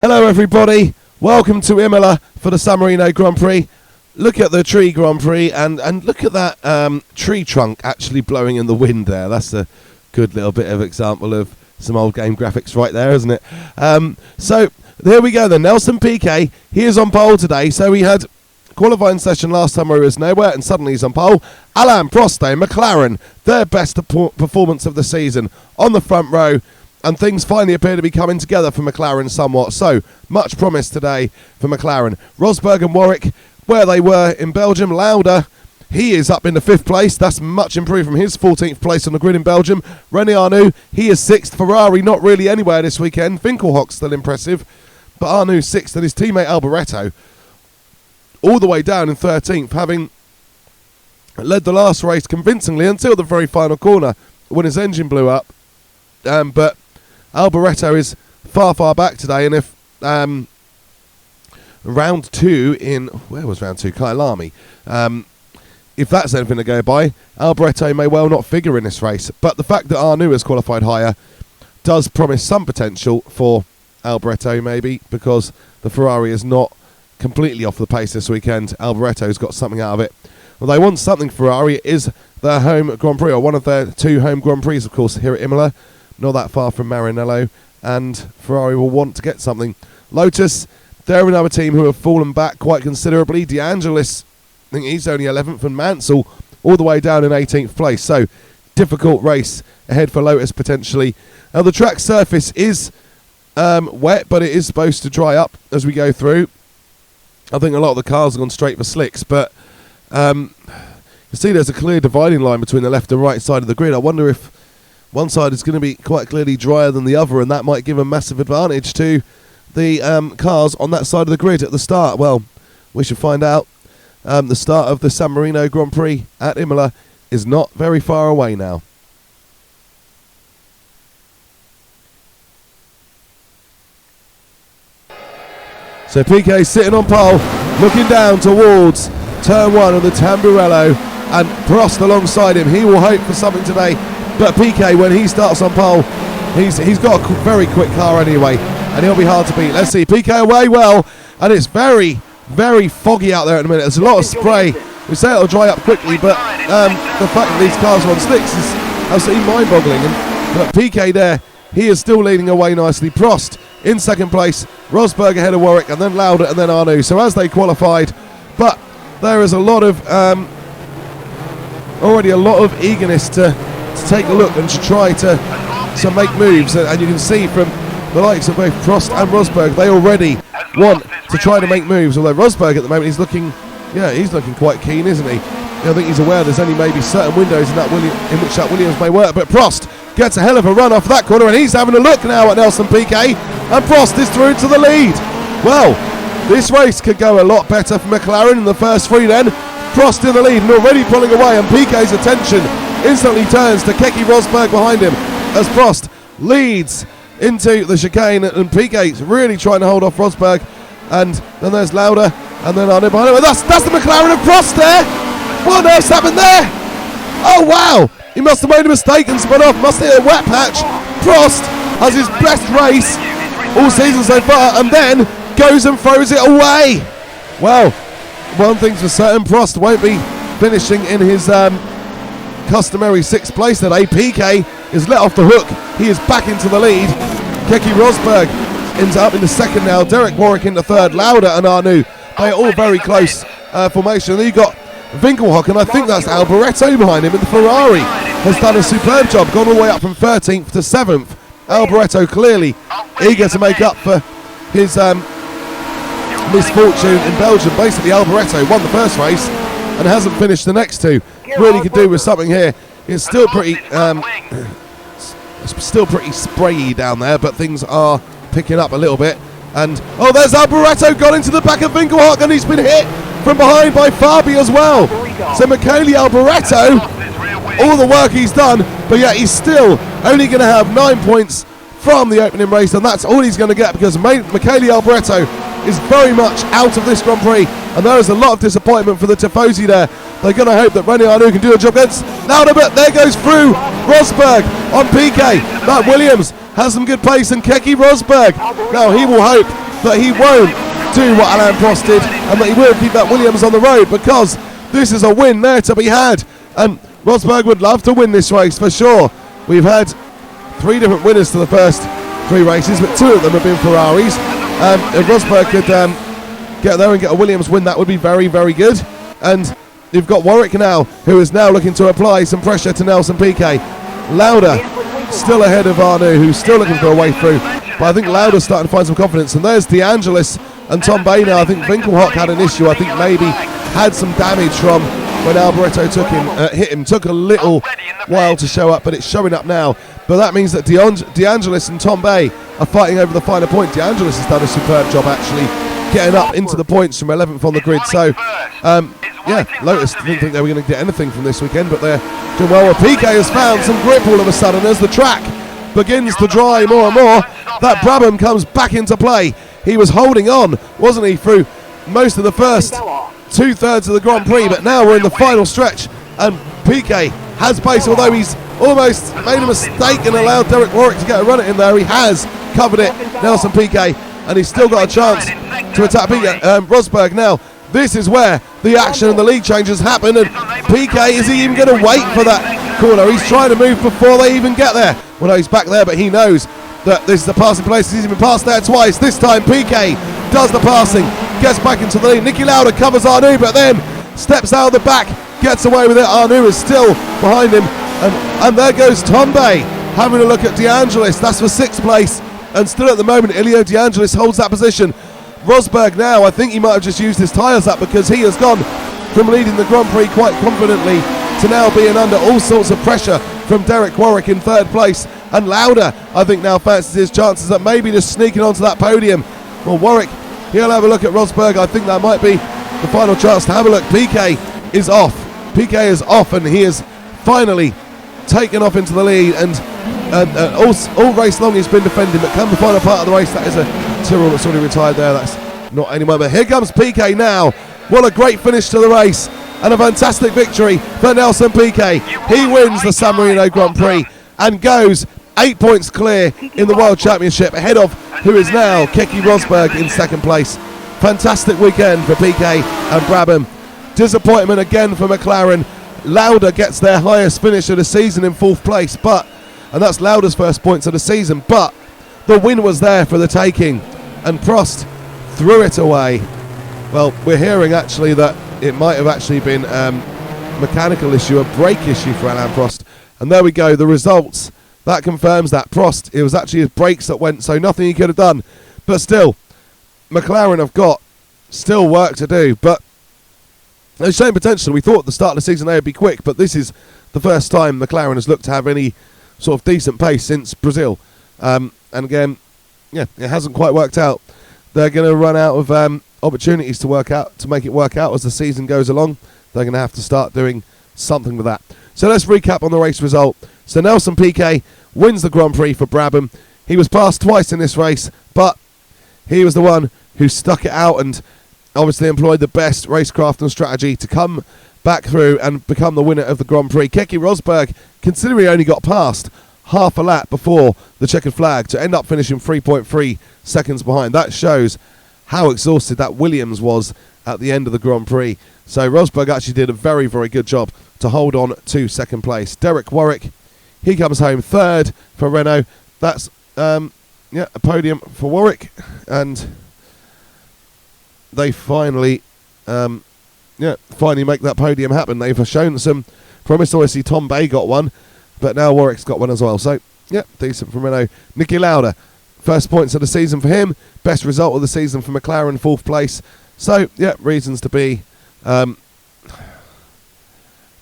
Hello everybody, welcome to Imola for the San Marino Grand Prix. Look at the tree Grand Prix and look at that tree trunk actually blowing in the wind there. That's a good little bit of example of some old game graphics right there, isn't it? So there we go then, Nelsonpiquet, he is on pole today. So he had qualifying session last time where he was nowhere and suddenly he's on pole. Alainprost, McLaren, their best performance of the season on the front row. And things finally appear to be coming together for McLaren somewhat. So, much promise today for McLaren. Rosberg and Warwick, where they were in Belgium. Lauda, he is up in the 5th place. That's much improved from his 14th place on the grid in Belgium. Renearnoux, he is 6th. Ferrari, not really anywhere this weekend. Winkelhock's still impressive. But Arnoux 6th, and his teammate Alboreto all the way down in 13th, having led the last race convincingly until the very final corner when his engine blew up. But Alboreto is far back today, and if round 2 in, where was round 2? Kyalami. If that's anything to go by, Alboreto may well not figure in this race. But the fact that Arnoux has qualified higher does promise some potential for Alboreto, maybe, because the Ferrari is not completely off the pace this weekend. Alboreto's got something out of it. Well, they want something. Ferrari. It is their home Grand Prix, or one of their 2 home Grand Prix, of course, here at Imola. Not that far from Marino, and Ferrari will want to get something. Lotus, they're another team who have fallen back quite considerably. De Angelis, I think he's only 11th, and Mansell all the way down in 18th place. So, difficult race ahead for Lotus potentially. Now, the track surface is wet, but it is supposed to dry up as we go through. I think a lot of the cars have gone straight for slicks, but you see there's a clear dividing line between the left and right side of the grid. I wonder if one side is going to be quite clearly drier than the other, and that might give a massive advantage to the cars on that side of the grid at the start. Well, we should find out. The start of the San Marino Grand Prix at Imola is not very far away now. So Piquet sitting on pole, looking down towards turn 1 of the Tamburello, and Prost alongside him. He will hope for something today. But Piquet, when he starts on pole, he's got a very quick car anyway, and he'll be hard to beat. Let's see, Piquet away well, and it's very foggy out there at the minute. There's a lot of spray. We say it'll dry up quickly, but the fact that these cars are on slicks is absolutely mind-boggling. But Piquet there, he is still leading away nicely. Prost in 2nd place, Rosberg ahead of Warwick, and then Lauda, and then Arnoux. So as they qualified, but there is a lot of already a lot of eagerness to take a look and to try to make moves, and you can see from the likes of both Prost and Rosberg, they already want to try to make moves, although Rosberg at the moment he's looking quite keen, isn't he? I think he's aware there's only maybe certain windows in which that Williams may work, but Prost gets a hell of a run off that corner, and he's having a look now at Nelsonpiquet, and Prost is through to the lead. Well, this race could go a lot better for McLaren in the first 3 then. Prost in the lead and already pulling away, and Piquet's attention instantly turns to Kekerosberg behind him as Prost leads into the chicane, and Piquet's really trying to hold off Rosberg, and then there's Lauda, and then Arnoux behind him, and that's the McLaren of Prost there. What on earth's happened there? Oh wow, he must have made a mistake and spun off, must have hit a wet patch. Prost has his best race all season so far, and then goes and throws it away. Well, one thing's for certain, Prost won't be finishing in his customary 6th place today. Piquet is let off the hook. He is back into the lead. Kekerosberg ends up in the 2nd now. Derekwarwick in the 3rd. Lauda and Arnoux, they are all very close formation. And then you've got Winkelhock, and I think that's Alboreto behind him. And the Ferrari has done a superb job, gone all the way up from 13th to 7th. Alboreto clearly eager to make up for his misfortune in Belgium. Basically, Alboreto won the first race and hasn't finished the next 2. Really could do with something here. It's still pretty sprayy down there, but things are picking up a little bit. And oh, there's Alboreto gone into the back of Winkelhock, and he's been hit from behind by Fabi as well. So Michelealboreto, all the work he's done, but yet he's still only going to have 9 points from the opening race, and that's all he's going to get, because Michelealboreto is very much out of this Grand Prix, and there is a lot of disappointment for the Tifosi there. They're going to hope that Renearnoux can do a job against Lauda, but there goes through Rosberg on Piquet. Matt Williams has some good pace, and Kekerosberg, now he will hope that he won't do what Alain Prost did, and that he will keep that Williams on the road, because this is a win there to be had, and Rosberg would love to win this race for sure. We've had 3 different winners to the first 3 races, but 2 of them have been Ferraris. If Rosberg could get there and get a Williams win, that would be very, very good. And you've got Warwick now, who is now looking to apply some pressure to Nelson Piquet. Lauda still ahead of Arnoux, who's still looking for a way through, but I think Lauda's starting to find some confidence. And there's De Angelis and Tambay now. I think Winkelhock had an issue. I think maybe had some damage from when Alboreto hit him. Took a little while to show up, but it's showing up now. But that means that De Angelis and Tambay are fighting over the final point. De Angelis has done a superb job actually getting up into the points from 11th on the grid. So yeah, Lotus didn't think they were going to get anything from this weekend, but they're doing well. Piquet has found some grip all of a sudden as the track begins to dry more and more. That Brabham comes back into play. He was holding on, wasn't he, through most of the first 2/3 of the Grand Prix, but now we're in the final stretch, and Piquet has pace, although he's almost made a mistake and allowed Derekwarwick to get a run at him there. He has covered it, Nelson Piquet, and he's still got a chance to attack Piquet. Rosberg now. This is where the action and the lead changes happen, and Piquet, is he even going to wait for that corner? He's trying to move before they even get there. Well, no, he's back there, but he knows that this is the passing place. He's even passed there twice. This time Piquet does the passing, gets back into the lead. Nikilauda covers Arnoux, but then steps out of the back, gets away with it. Arnoux is still behind him, and there goes Tambay having a look at De Angelis. That's for 6th place, and still at the moment Elio De Angelis holds that position. Rosberg now, I think he might have just used his tyres up, because he has gone from leading the Grand Prix quite confidently to now being under all sorts of pressure from Derekwarwick in 3rd place. And Lauda, I think, now fancies his chances at maybe just sneaking onto that podium. Well, Warwick, he'll have a look at Rosberg. I think that might be the final chance to have a look. Piquet is off. Piquet is off, and he has finally taken off into the lead. And all race long he's been defending, but come the final part of the race, that is a Tyrrell that's already retired there. That's not anymore. But here comes Piquet now. What a great finish to the race, and a fantastic victory for Nelson Piquet. He wins the San Marino Grand Prix and goes 8 points clear in the World Championship, ahead of who is now Kekerosberg in 2nd place. Fantastic weekend for Piquet and Brabham. Disappointment again for McLaren. Lauda gets their highest finish of the season in 4th place, and that's Lauda's first points of the season, but the win was there for the taking, and Prost threw it away. Well, we're hearing actually that it might have actually been mechanical issue, a brake issue for Alain Prost, and there we go, the results. That confirms that Prost, it was actually his brakes that went, so nothing he could have done. But still, McLaren have got still work to do, but they're showing potential. We thought at the start of the season they would be quick, but this is the first time McLaren has looked to have any sort of decent pace since Brazil. And again, yeah, it hasn't quite worked out. They're going to run out of opportunities to make it work out as the season goes along. They're going to have to start doing something with that. So let's recap on the race result. So Nelson Piquet wins the Grand Prix for Brabham. He was passed twice in this race, but he was the one who stuck it out and obviously employed the best racecraft and strategy to come back through and become the winner of the Grand Prix. Kekerosberg, considering he only got past half a lap before the checkered flag, to end up finishing 3.3 seconds behind. That shows how exhausted that Williams was at the end of the Grand Prix. So Rosberg actually did a very, very good job to hold on to 2nd place. Derekwarwick, he comes home 3rd for Renault. That's a podium for Warwick, and they finally make that podium happen. They've shown some promise. Obviously Tambay got one, but now Warwick's got one as well. So yeah, decent from Renault. Nikilauda, first points of the season for him, best result of the season for McLaren, 4th place. So yeah, reasons to be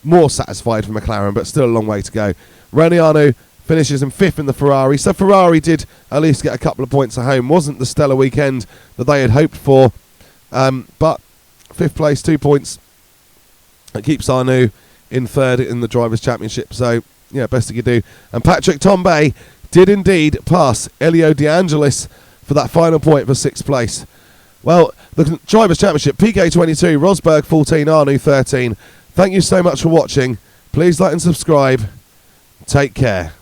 more satisfied for McLaren, but still a long way to go. Renearnoux finishes in 5th in the Ferrari, so Ferrari did at least get a couple of points at home. Wasn't the stellar weekend that they had hoped for, but 5th place, 2 points. It keeps Arnoux in 3rd in the Drivers' Championship, so yeah, best he could do. And patricktambay did indeed pass Elio De Angelis for that final point for 6th place. Well, the Drivers' Championship, Piquet 22, Rosberg 14, Arnoux 13. Thank you so much for watching. Please like and subscribe. Take care.